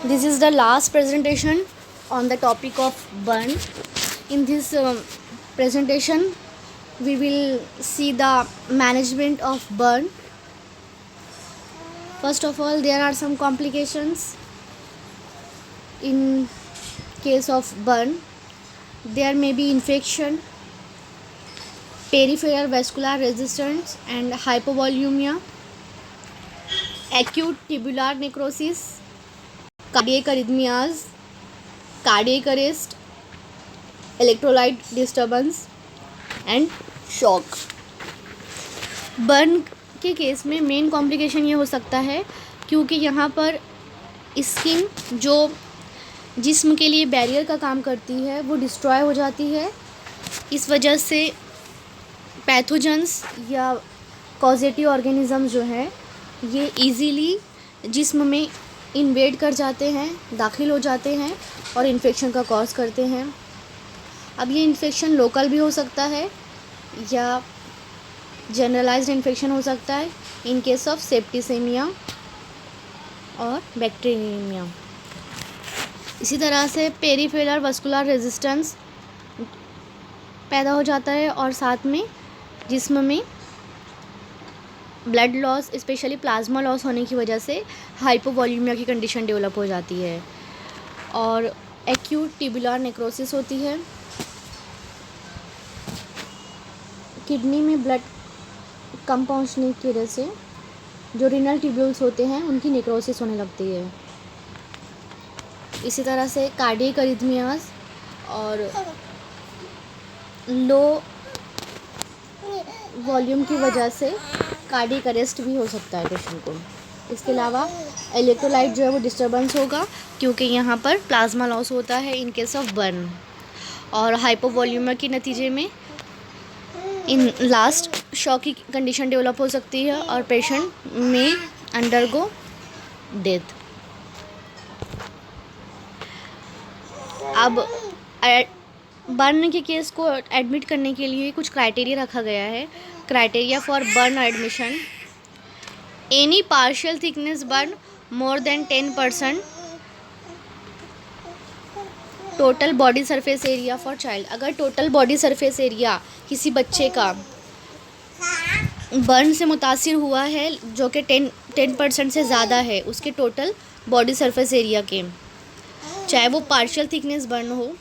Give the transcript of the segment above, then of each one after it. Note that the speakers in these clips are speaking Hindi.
This is the last presentation on the topic of burn. In this presentation, we will see the management of burn. First of all, there are some complications in case of burn. There may be infection, peripheral vascular resistance and hypovolemia, acute tubular necrosis, cardiac arrhythmias, cardiac arrest, electrolyte disturbance and shock. Burn के केस में मेन कॉम्प्लिकेशन ये हो सकता है क्योंकि यहाँ पर स्किन जो जिस्म के लिए बैरियर का काम करती है वो डिस्ट्रॉय हो जाती है. इस वजह से पैथोजेंस या कॉजेटिव ऑर्गेनिज़म जो है ये इजीली जिस्म में इन्वेड कर जाते हैं, दाखिल हो जाते हैं और इन्फेक्शन का कॉज करते हैं. अब ये इन्फेक्शन लोकल भी हो सकता है या जनरलाइज्ड इन्फेक्शन हो सकता है इन केस ऑफ सेप्टिसेमिया और बैक्टीरियमिया. इसी तरह से पेरिफेरल वास्कुलर रेजिस्टेंस पैदा हो जाता है और साथ में जिस्म में blood loss, specially plasma loss होने की वजह से हाइपोवॉल्यूमिया की कंडीशन डेवलप हो जाती है और एक्यूट ट्यूबुलर नेक्रोसिस होती है. किडनी में ब्लड कम पहुंचने की वजह से जो रीनल ट्यूब्यूल्स होते हैं उनकी नेक्रोसिस होने लगती है. इसी तरह से कार्डियक अरिथमियाज और लो वॉल्यूम की वजह से कार्डियक अरेस्ट भी हो सकता है पेशेंट को. इसके अलावा इलेक्ट्रोलाइट जो है वो डिस्टर्बेंस होगा क्योंकि यहाँ पर प्लाज्मा लॉस होता है इन केस ऑफ बर्न और हाइपोवॉल्यूमिया के नतीजे में इन लास्ट शॉक की कंडीशन डेवलप हो सकती है और पेशेंट में अंडरगो डेथ. अब बर्न के केस को एडमिट करने के लिए कुछ क्राइटेरिया रखा गया है. Criteria for burn admission: any partial thickness burn more than 10% total body surface area for child. अगर टोटल बॉडी सरफेस एरिया किसी बच्चे का बर्न से मुतासिर हुआ है जो कि 10% से ज़्यादा है उसके टोटल बॉडी सरफेस एरिया के, चाहे वो पार्शियल थिकनेस बर्न हो,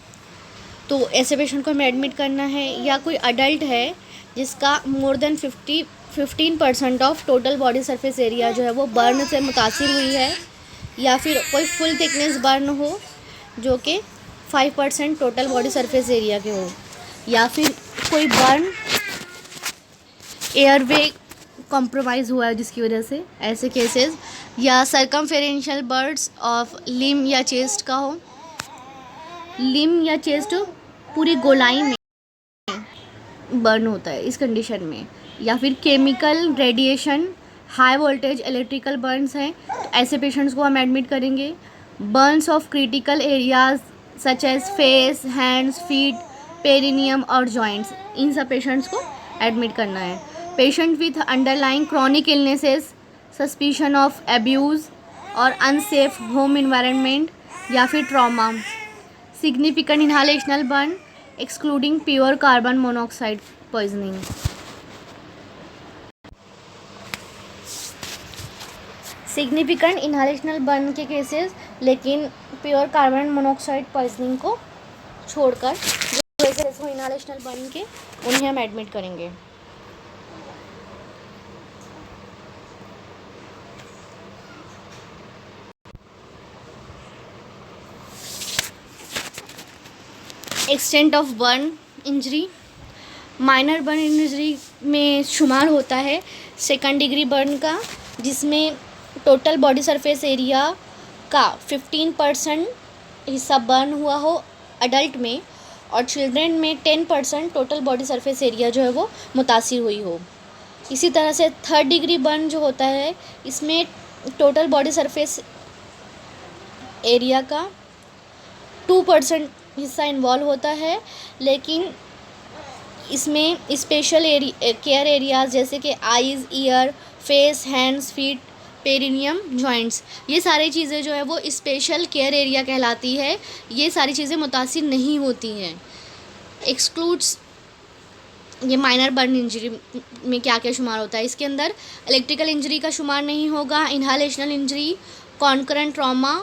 तो ऐसे पेशेंट को हमें एडमिट करना है. या कोई अडल्ट है जिसका more than 15% of total body surface area जो है वो बर्न से मुतासिर हुई है, या फिर कोई फुल थिकनेस बर्न हो जो कि 5% टोटल बॉडी सरफेस एरिया के हो, या फिर कोई बर्न एयरवे कॉम्प्रोमाइज़ हुआ है जिसकी वजह से ऐसे केसेस, या सर्कमफेरेंशियल बर्ड्स ऑफ लिम या चेस्ट का हो. लिम या चेस्ट पूरी गोलाई में बर्न होता है इस कंडीशन में, या फिर chemical radiation, high voltage electrical burns हैं तो ऐसे पेशेंट्स को हम एडमिट करेंगे. Burns of critical areas such as face, hands, feet, perineum और जॉइंट्स, इन सब पेशेंट्स को एडमिट करना है. Patient with underlying chronic illnesses, suspicion of abuse और अनसेफ होम इन्वायरमेंट या फिर trauma. Significant inhalational burn excluding pure carbon monoxide poisoning. Significant inhalational burn के केसेस लेकिन प्योर कार्बन मोनोऑक्साइड पॉइजनिंग को छोड़कर जो केसेस हो इनहालेशनल बर्न के उन्हें हम एडमिट करेंगे. Extent of burn injury: minor burn injury में शुमार होता है सेकंड डिग्री बर्न का, जिसमें टोटल बॉडी सरफेस एरिया का 15% हिस्सा बर्न हुआ हो अडल्ट में, और चिल्ड्रेन में 10% टोटल बॉडी सरफेस एरिया जो है वो मुतासिर हुई हो. इसी तरह से थर्ड डिग्री बर्न जो होता है इसमें टोटल बॉडी सरफेस एरिया का 2% हिस्सा इन्वॉल्व होता है, लेकिन इसमें स्पेशल केयर एरियाज़ जैसे कि eyes, year, face, hands, feet perineum joints, ये सारी चीज़ें जो है वो स्पेशल केयर एरिया कहलाती है। ये सारी चीज़ें मुतासिर नहीं होती हैं। एक्सक्लूड्स, ये माइनर बर्न इंजरी में क्या क्या शुमार होता है, इसके अंदर इलेक्ट्रिकल इंजरी का शुमार नहीं होगा, inhalational injury, concurrent trauma,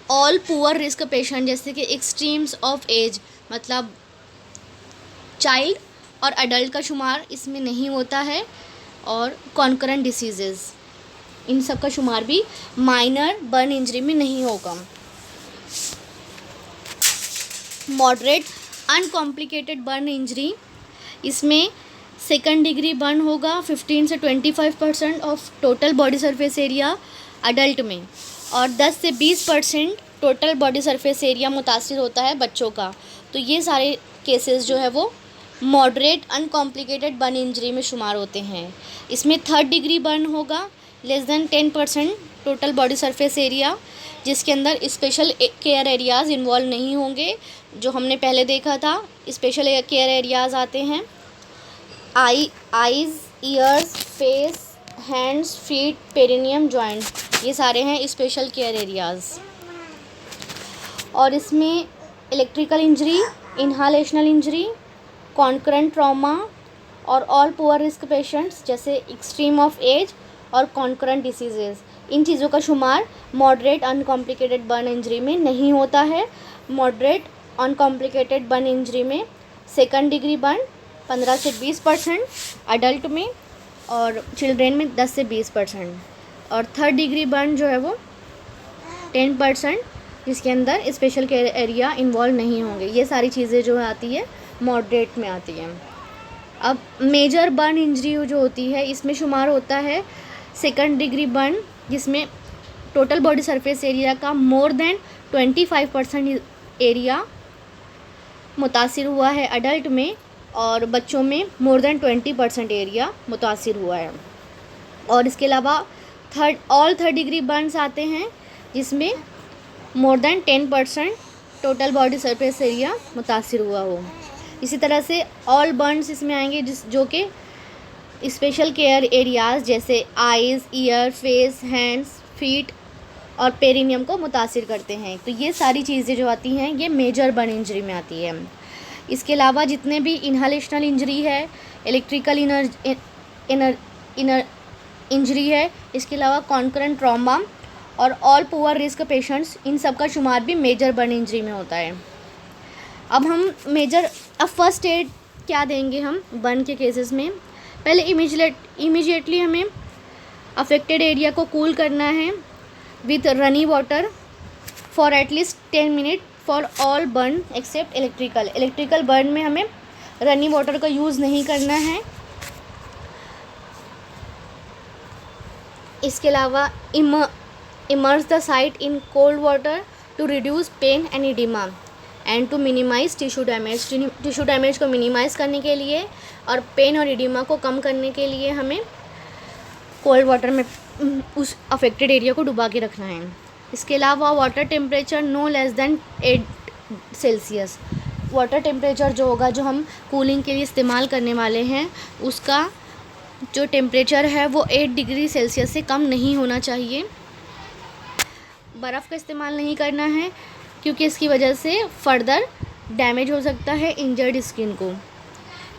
all poor risk patient जैसे कि एक्सट्रीम्स ऑफ एज, मतलब चाइल्ड और अडल्ट का शुमार इसमें नहीं होता है, और कॉन्करेंट डिसीजेज़, इन सब का शुमार भी माइनर बर्न इंजरी में नहीं होगा। मॉडरेट अनकॉम्प्लिकेटेड बर्न इंजरी, इसमें सेकंड डिग्री बर्न होगा 15 से 25% of total body surface area adult में, और 10 से 20% टोटल बॉडी सरफेस एरिया मुतासिर होता है बच्चों का। तो ये सारे केसेस जो है वो मॉडरेट अनकॉम्प्लिकेटेड बर्न इंजरी में शुमार होते हैं। इसमें थर्ड डिग्री बर्न होगा less than 10% total body surface area, जिसके अंदर स्पेशल केयर एरियाज़ इन्वॉल्व नहीं होंगे। जो हमने पहले देखा था, स्पेशल केयर एरियाज़ आते हैं eyes, ears, face, hands, feet, perineum joint, ये सारे हैं स्पेशल केयर एरियाज़। और इसमें electrical injury, inhalational injury, concurrent trauma और ऑल पुअर रिस्क पेशेंट्स जैसे एक्सट्रीम ऑफ एज और कॉन्करेंट डिसीजेज़, इन चीज़ों का शुमार मॉडरेट अनकॉम्प्लिकेटेड बर्न इंजरी में नहीं होता है। मॉडरेट अनकॉम्प्लिकेटेड बर्न इंजरी में सेकंड डिग्री बर्न 15 से 20% अडल्ट में, और चिल्ड्रेन में 10 से 20%, और थर्ड डिग्री बर्न जो है वो 10%, जिसके अंदर स्पेशल केयर एरिया इन्वॉल्व नहीं होंगे। ये सारी चीज़ें जो आती है मॉडरेट में आती हैं। अब मेजर बर्न इंजरी जो होती है, इसमें शुमार होता है सेकंड डिग्री बर्न, जिसमें टोटल बॉडी सरफेस एरिया का मोर देन 25% एरिया मुतासिर हुआ है अडल्ट में, और बच्चों में मोर देन 20% एरिया मुतासिर हुआ है। और इसके अलावा थर्ड डिग्री बर्न्स आते हैं, जिसमें more than 10% total body surface area मुतासिर हुआ हो। इसी तरह से ऑल बर्न्स इसमें आएंगे जो कि स्पेशल केयर एरियाज़ जैसे eyes, year, face, hands, feet और पेरिनियम को मुतासिर करते हैं। तो ये सारी चीज़ें जो आती हैं ये मेजर बर्न इंजरी में आती है। इसके अलावा जितने भी इनहालेशनल इंजरी है, इलेक्ट्रिकल इंजरी है, इसके अलावा कॉन्करेंट ट्रॉमा और ऑल पुअर रिस्क पेशेंट्स, इन सब का शुमार भी मेजर बर्न इंजरी में होता है। अब फर्स्ट एड क्या देंगे हम बर्न के केसेस में। पहले इमीडिएटली हमें अफेक्टेड एरिया को कूल करना है with running water for at least 10 minute for all burn except electrical burn में हमें रनी वाटर का यूज़ नहीं करना है। इसके अलावा immerse the site in cold water to reduce pain and edema and to minimize tissue damage। Tissue damage को मिनिमाइज़ करने के लिए और पेन और एडिमा को कम करने के लिए हमें कोल्ड वाटर में उस अफेक्टेड एरिया को डुबा के रखना है। इसके अलावा water temperature no less than 8 Celsius. Water temperature जो होगा, जो हम कूलिंग के लिए इस्तेमाल करने वाले हैं, उसका जो टेम्परेचर है वो 8 डिग्री सेल्सियस से कम नहीं होना चाहिए। बर्फ़ का इस्तेमाल नहीं करना है क्योंकि इसकी वजह से फर्दर डैमेज हो सकता है इंजर्ड स्किन को,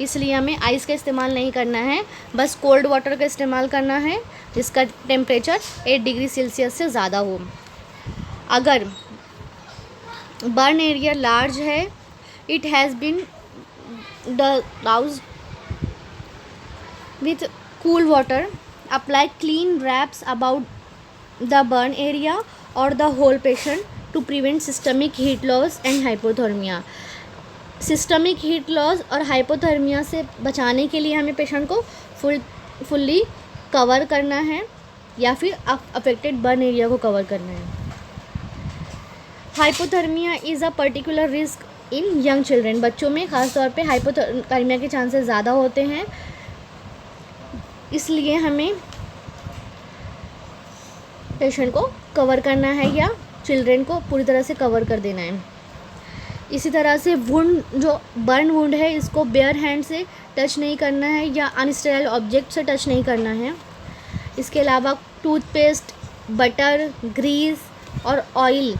इसलिए हमें आइस का इस्तेमाल नहीं करना है, बस कोल्ड वाटर का इस्तेमाल करना है जिसका टेम्परेचर 8 डिग्री सेल्सियस से ज़्यादा हो। अगर बर्न एरिया लार्ज है, it has been doused with cool water, apply clean wraps about the burn area or the whole patient to prevent systemic heat loss and hypothermia। Systemic heat loss और हाइपोथर्मिया से बचाने के लिए हमें पेशेंट को फुल्ली कवर करना है या फिर अफेक्टेड बर्न एरिया को कवर करना है। Hypothermia is a particular risk in young children. बच्चों में ख़ास तौर पे हाइपोथर्मिया के चांसेस ज़्यादा होते हैं, इसलिए हमें पेशेंट को कवर करना है या चिल्ड्रेन को पूरी तरह से कवर कर देना है। इसी तरह से वुंड, जो बर्न वुंड है, इसको बेयर हैंड से टच नहीं करना है या अनस्टेराइल ऑब्जेक्ट से टच नहीं करना है। इसके अलावा टूथपेस्ट, बटर, ग्रीस और ऑयल,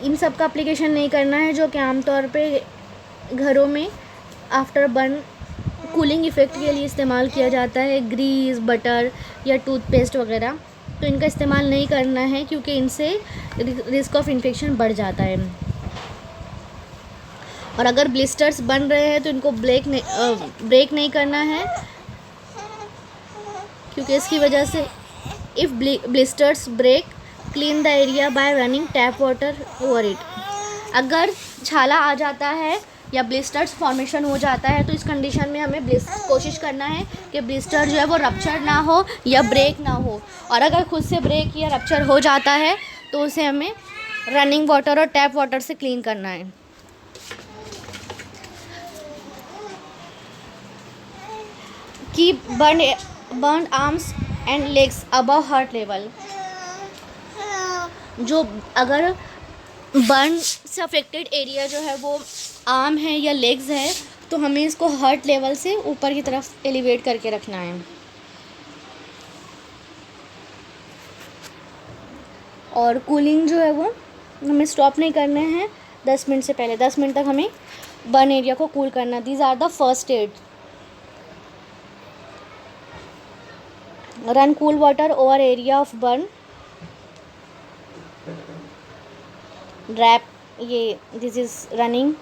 इन सब का एप्लीकेशन नहीं करना है, जो कि आमतौर पे घरों में आफ्टर बर्न कूलिंग इफ़ेक्ट के लिए इस्तेमाल किया जाता है। ग्रीस, बटर या टूथपेस्ट वगैरह, तो इनका इस्तेमाल नहीं करना है क्योंकि इनसे रिस्क ऑफ इन्फेक्शन बढ़ जाता है। और अगर ब्लिस्टर्स बन रहे हैं तो इनको ब्रेक नहीं करना है, क्योंकि इसकी वजह से if blisters break, clean the area by running tap water over it. अगर छाला आ जाता है या ब्लिस्टर्स फॉर्मेशन हो जाता है तो इस कंडीशन में हमें कोशिश करना है कि ब्लिस्टर जो है वो रप्चर ना हो या ब्रेक ना हो। और अगर खुद से ब्रेक या रप्चर हो जाता है तो उसे हमें रनिंग वाटर और टैप वाटर से क्लीन करना है। Keep burn arms and legs above heart level. जो अगर बर्न से अफेक्टेड एरिया जो है वो आर्म है या लेग्स है तो हमें इसको हार्ट लेवल से ऊपर की तरफ एलिवेट करके रखना है। और कूलिंग जो है वो हमें स्टॉप नहीं करने हैं 10 मिनट से पहले। 10 मिनट तक हमें बर्न एरिया को कूल करना। These are the first aid. Run cool water over area of burn. Wrap, ये this is running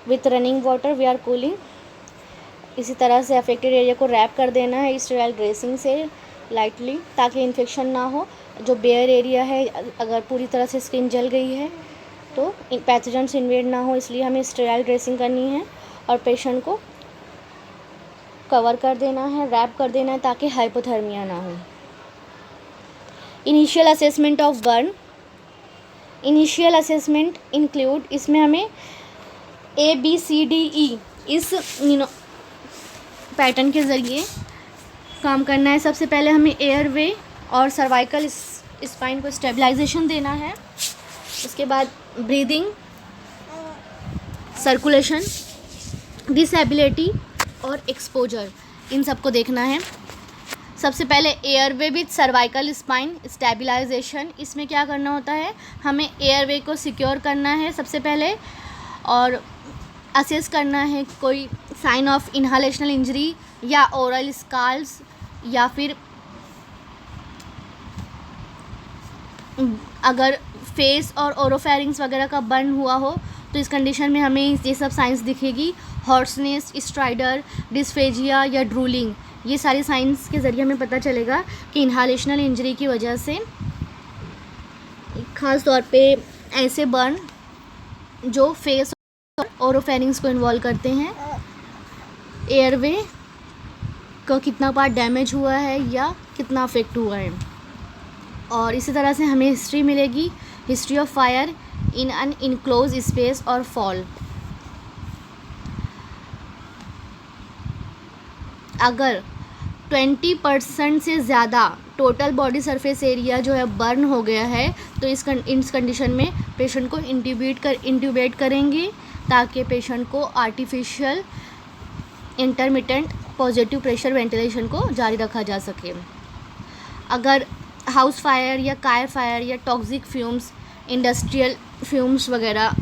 with running water we are cooling. इसी तरह से अफेक्टेड एरिया को रैप कर देना है स्टेराइल ड्रेसिंग से लाइटली, ताकि इन्फेक्शन ना हो। जो बेयर एरिया है, अगर पूरी तरह से स्किन जल गई है तो पैथोजेंस इन्वेड ना हो, इसलिए हमें स्टेराइल ड्रेसिंग करनी है और पेशेंट को कवर कर देना है, रैप कर देना है, ताकि हाइपोथर्मिया ना हो। Initial assessment of burn. Initial assessment include, इसमें हमें ABCDE इस पैटर्न के ज़रिए काम करना है। सबसे पहले हमें एयरवे और सर्वाइकल स्पाइन को स्टेबलाइजेशन देना है। उसके बाद ब्रीदिंग, सर्कुलेशन, डिसेबिलिटी और एक्सपोजर, इन सबको देखना है। सबसे पहले airway with cervical spine stabilisation. इसमें क्या करना होता है, हमें एयरवे को सिक्योर करना है सबसे पहले, और असेस करना है कोई साइन ऑफ इनहालेशनल इंजरी या ओरल स्कार्स, या फिर अगर फेस और ओरोफेरिंग्स वगैरह का बर्न हुआ हो तो इस कंडीशन में हमें ये सब साइंस दिखेगी। हॉर्सनेस, स्ट्राइडर, डिस्फेजिया या ड्रूलिंग, ये सारी साइंस के ज़रिए हमें पता चलेगा कि इनहालेशनल इंजरी की वजह से, ख़ास तौर पे ऐसे बर्न जो फेस और ओरोफेरिंग्स को इन्वॉल्व करते हैं, एयरवे का कितना पार्ट डैमेज हुआ है या कितना अफेक्ट हुआ है। और इसी तरह से हमें हिस्ट्री मिलेगी, history of fire in an enclose space और फॉल। अगर 20% से ज़्यादा टोटल बॉडी सरफेस एरिया जो है बर्न हो गया है तो इस कंडीशन में पेशेंट को इंट्यूबेट करेंगे, ताकि पेशेंट को artificial intermittent positive pressure ventilation को जारी रखा जा सके। अगर हाउस फायर या कार फायर या टॉक्सिक फ्यूम्स, इंडस्ट्रियल फ्यूम्स वगैरह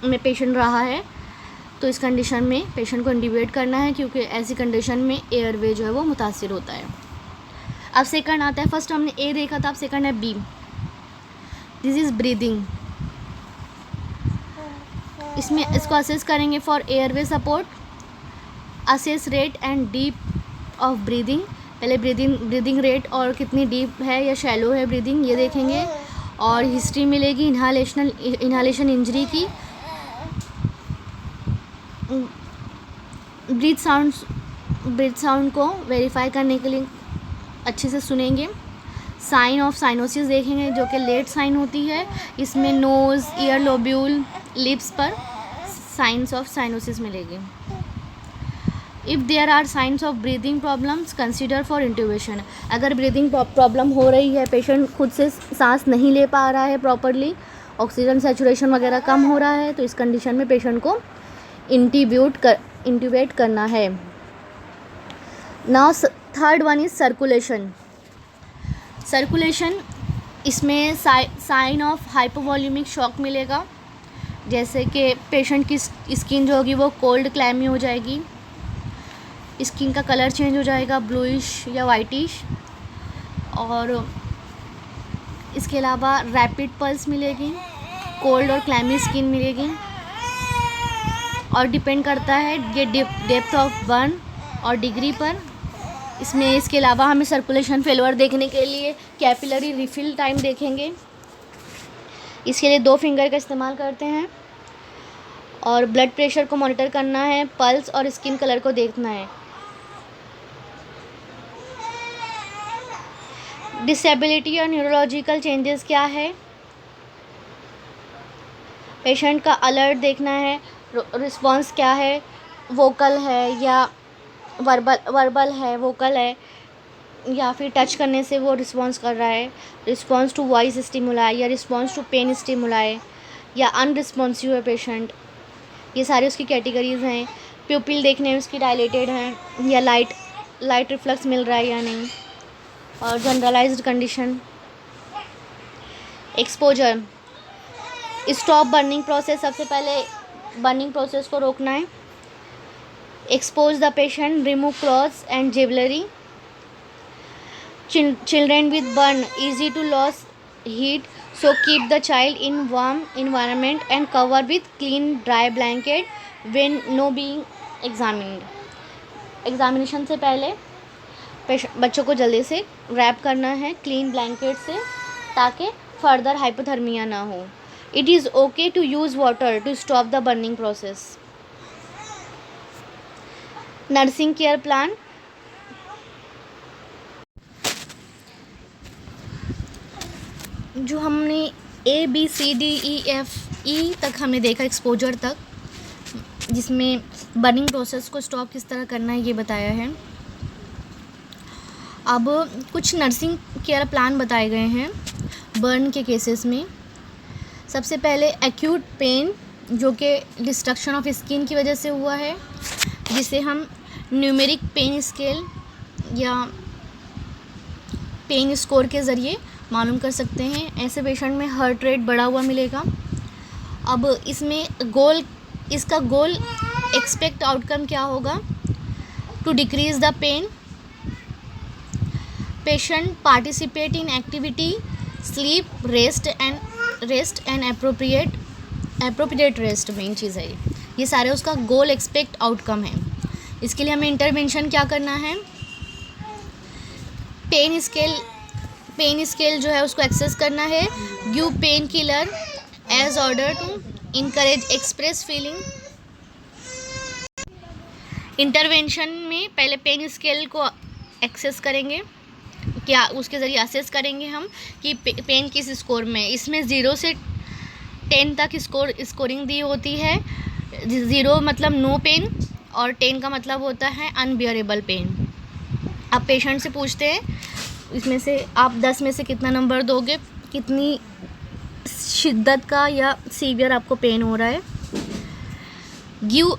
में पेशेंट रहा है तो इस कंडीशन में पेशेंट को इंट्यूबेट करना है, क्योंकि ऐसी कंडीशन में एयरवे जो है वो मुतासिर होता है। अब सेकंड आता है, फर्स्ट हमने ए देखा था, अब सेकंड है बी। This is breathing. इसमें इसको असेस करेंगे for airway support, assess rate and deep of breathing. पहले ब्रीदिंग रेट और कितनी डीप है या शैलो है ब्रीदिंग, ये देखेंगे। और हिस्ट्री मिलेगी इनहालेशन इंजरी की। ब्रीथ साउंड को वेरीफाई करने के लिए अच्छे से सुनेंगे। साइन ऑफ साइनोसिस देखेंगे, जो कि लेट साइन होती है। इसमें नोज़, ईयर लोब्यूल, लिप्स पर साइंस ऑफ साइनोसिस मिलेगी। If there are signs of breathing problems, consider for intubation. अगर ब्रीदिंग प्रॉब्लम हो रही है, पेशेंट खुद से सांस नहीं ले पा रहा है प्रॉपरली, ऑक्सीजन सैचुरेशन वगैरह कम हो रहा है, तो इस कंडीशन में पेशेंट को इंट्यूबेट करना है। Now third one is circulation. Circulation, इसमें साइन ऑफ हाइपोवॉल्यूमिक शॉक मिलेगा, जैसे कि पेशेंट की स्किन जो होगी वो कोल्ड क्लैमी हो जाएगी, स्किन का कलर चेंज हो जाएगा ब्लूइश या वाइटिश, और इसके अलावा रैपिड पल्स मिलेगी, कोल्ड और क्लैमी स्किन मिलेगी, और डिपेंड करता है ये डेप्थ ऑफ बर्न और डिग्री पर। इसमें इसके अलावा हमें सर्कुलेशन फेलियर देखने के लिए कैपिलरी रिफिल टाइम देखेंगे, इसके लिए 2 फिंगर का इस्तेमाल करते हैं, और ब्लड प्रेशर को मॉनिटर करना है, पल्स और स्किन कलर को देखना है। डिसेबिलिटी और न्यूरोलॉजिकल चेंजेस क्या है, पेशेंट का अलर्ट देखना है, रिस्पॉन्स क्या है, वोकल है या वर्बल है, वोकल है, या फिर टच करने से वो रिस्पॉन्स कर रहा है, रिस्पॉन्स टू वॉइस स्टिमुलाई या रिस्पॉन्स टू पेन स्टिमुलाई, या अनरिस्पॉन्सिव है पेशेंट, ये सारी उसकी कैटेगरीज़ हैं। प्यूपिल देखने में उसकी डायलेटेड है या लाइट रिफ्लक्स मिल रहा है या नहीं, और generalised condition. Exposure, stop burning process, सबसे पहले बर्निंग प्रोसेस को रोकना है। Expose the patient, remove clothes and jewellery. Children with burn easy to lose heat, so keep the child in warm environment and cover with clean dry blanket when no being examined. Examination से पहले बच्चों को जल्दी से रैप करना है क्लीन ब्लैंकेट से, ताकि फर्दर हाइपोथर्मिया ना हो। It is okay to use water to stop the burning process. Nursing care plan, जो हमने ABCDEFE तक हमने देखा, एक्सपोजर तक, जिसमें बर्निंग प्रोसेस को स्टॉप किस तरह करना है ये बताया है। अब कुछ नर्सिंग केयर प्लान बताए गए हैं बर्न के केसेस में। सबसे पहले एक्यूट पेन, जो कि डिस्ट्रक्शन ऑफ स्किन की वजह से हुआ है, जिसे हम न्यूमेरिक पेन स्केल या पेन स्कोर के ज़रिए मालूम कर सकते हैं। ऐसे पेशेंट में हार्ट रेट बढ़ा हुआ मिलेगा। अब इसमें इसका गोल एक्सपेक्ट आउटकम क्या होगा, to decrease the pain, patient participate in activity, sleep, rest and appropriate rest, main चीज़ है ये सारे उसका गोल एक्सपेक्ट आउटकम है। इसके लिए हमें इंटरवेंशन क्या करना है, पेन स्केल जो है उसको एक्सेस करना है, give painkiller as order to encourage express feeling. Intervention में पहले पेन स्केल को एक्सेस करेंगे, क्या उसके ज़रिए असेस करेंगे हम कि पेन किस स्कोर में। इसमें 0 से 10 तक स्कोरिंग दी होती है। 0 मतलब नो पेन और 10 का मतलब होता है अनबियरेबल पेन। अब पेशेंट से पूछते हैं इसमें से आप 10 में से कितना नंबर दोगे, कितनी शिद्दत का या सीवियर आपको पेन हो रहा है।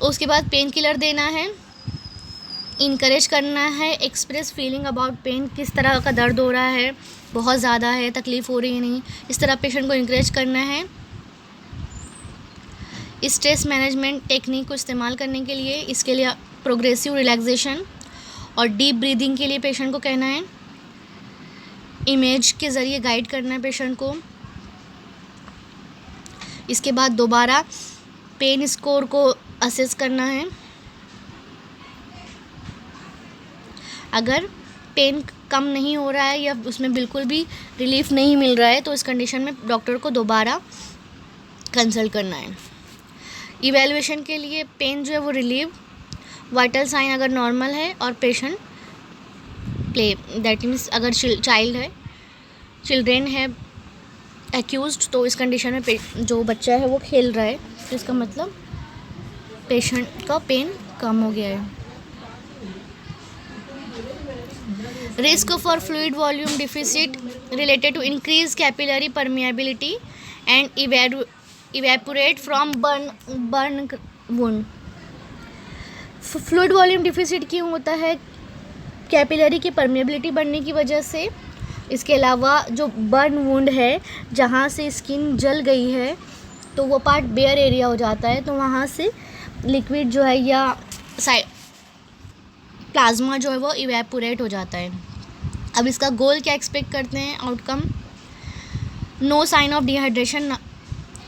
उसके बाद पेन किलर देना है, इनकरेज करना है एक्सप्रेस फीलिंग अबाउट पेन, किस तरह का दर्द हो रहा है, बहुत ज़्यादा है, तकलीफ़ हो रही है नहीं, इस तरह पेशेंट को इनकरेज करना है। स्ट्रेस मैनेजमेंट टेक्निक को इस्तेमाल करने के लिए, इसके लिए प्रोग्रेसिव रिलैक्सेशन और डीप ब्रीदिंग के लिए पेशेंट को कहना है। इमेज के ज़रिए गाइड करना है पेशेंट को। इसके बाद दोबारा पेन स्कोर को असेस करना है। अगर पेन कम नहीं हो रहा है या उसमें बिल्कुल भी रिलीफ नहीं मिल रहा है तो इस कंडीशन में डॉक्टर को दोबारा कंसल्ट करना है। इवैल्यूएशन के लिए पेन जो है वो रिलीव, वाइटल साइन अगर नॉर्मल है और पेशेंट प्ले, दैट मीन्स अगर चिल्ड्रेन है एक्यूज्ड तो इस कंडीशन में जो बच्चा है वो खेल रहा है तो इसका मतलब पेशेंट का पेन कम हो गया है। Risk for fluid volume deficit related to increase capillary permeability and evaporate from burn wound. Fluid volume deficit क्यों होता है? कैपिलरी की परमिएबिलिटी बढ़ने की वजह से इसके अलावा जो बर्न वुंड है, जहाँ से स्किन जल गई है तो वो पार्ट बेयर एरिया हो जाता है, तो वहाँ से लिक्विड जो है या प्लाज्मा जो है वो इवेपोरेट हो जाता है। अब इसका गोल क्या एक्सपेक्ट करते हैं outcome? No sign of dehydration,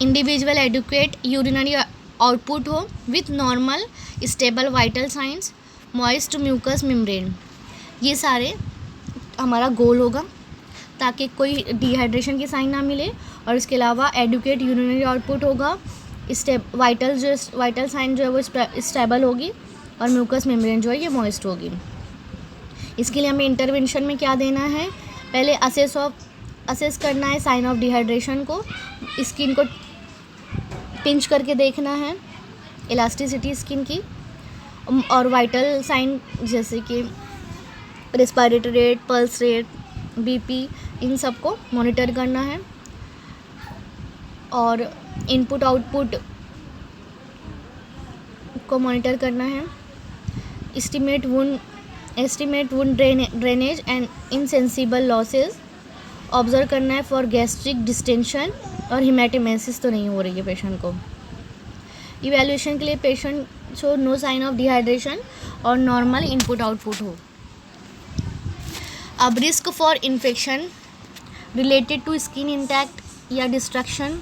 individual adequate urinary output हो with normal stable vital signs, moist mucous membrane. ये सारे हमारा गोल होगा ताकि कोई डिहाइड्रेशन की साइन ना मिले, और इसके अलावा एडुकेट यूरिनरी आउटपुट होगा, वाइटल साइन जो है वो स्टेबल होगी, और म्यूकस मेम्ब्रेन जो है ये मॉइस्ट होगी। इसके लिए हमें इंटरवेंशन में क्या देना है? पहले असेस करना है साइन ऑफ डिहाइड्रेशन को, स्किन को पिंच करके देखना है, इलास्टिसिटी स्किन की, और वाइटल साइन जैसे कि respiratory rate, pulse rate, BP, इन सब को मॉनिटर करना है, और इनपुट आउटपुट को मॉनिटर करना है। Estimate wound drainage and insensible losses observe करना है फॉर गैस्ट्रिक डिस्टेंशन, और हिमेटेमेसिस तो नहीं हो रही है पेशेंट को। इवैल्यूएशन के लिए patient show no sign of dehydration और नॉर्मल इनपुट आउटपुट हो। अब risk for infection related to skin intact या डिस्ट्रक्शन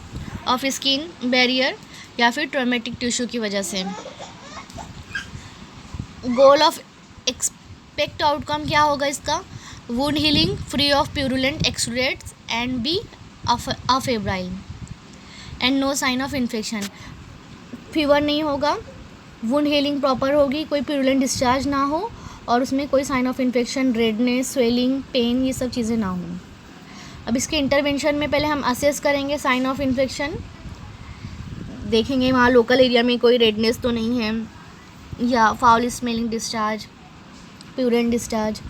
ऑफ स्किन बैरियर या फिर ट्रॉमेटिक टिश्यू की वजह से। गोल ऑफ एक्सपेक्ट आउटकम क्या होगा इसका? Wound healing free of purulent exudates and be afebrile and no sign of infection. Fever नहीं होगा, वुंड हीलिंग प्रॉपर होगी, कोई प्यूरुलेंट डिस्चार्ज ना हो, और उसमें कोई sign of infection, redness, swelling, pain, ये सब चीज़ें ना हों। अब इसके इंटरवेंशन में पहले हम असेस करेंगे साइन ऑफ इन्फेक्शन, देखेंगे वहाँ लोकल एरिया में कोई रेडनेस तो नहीं है, या फाउल स्मेलिंग डिस्चार्ज, प्यूरेंट डिस्चार्ज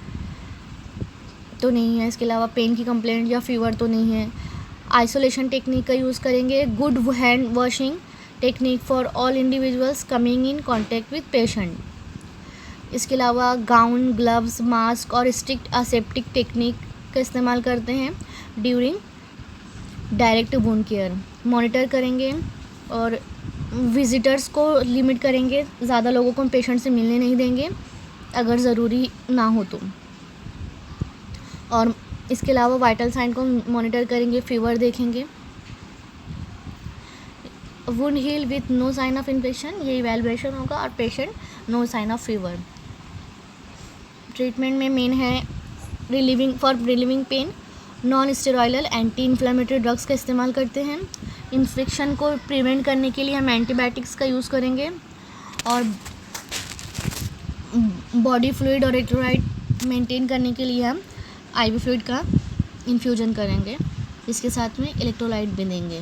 तो नहीं है, इसके अलावा पेन की कंप्लेंट या फीवर तो नहीं है। आइसोलेशन टेक्निक का यूज़ करेंगे, good hand washing technique for all individuals coming in contact with patient. इसके अलावा गाउन, ग्लव्स, मास्क और स्ट्रिक्ट असेप्टिक टेक्निक का इस्तेमाल करते हैं during direct wound care. Monitor करेंगे और विजिटर्स को लिमिट करेंगे, ज़्यादा लोगों को हम पेशेंट से मिलने नहीं देंगे अगर ज़रूरी ना हो तो। और इसके अलावा वाइटल साइन को मॉनिटर करेंगे, फीवर देखेंगे। Wound heal with no sign of infection, ये इवैल्यूएशन होगा, और patient no sign of fever. Treatment में मेन है relieving pain, non steroidal anti inflammatory drugs का इस्तेमाल करते हैं। इन्फेक्शन को प्रिवेंट करने के लिए हम एंटीबायोटिक्स का यूज़ करेंगे, और बॉडी फ्लूइड और इलेक्ट्रोलाइट मेंटेन करने के लिए हम IV फ्लूइड का इन्फ्यूजन करेंगे, इसके साथ में इलेक्ट्रोलाइट भी देंगे।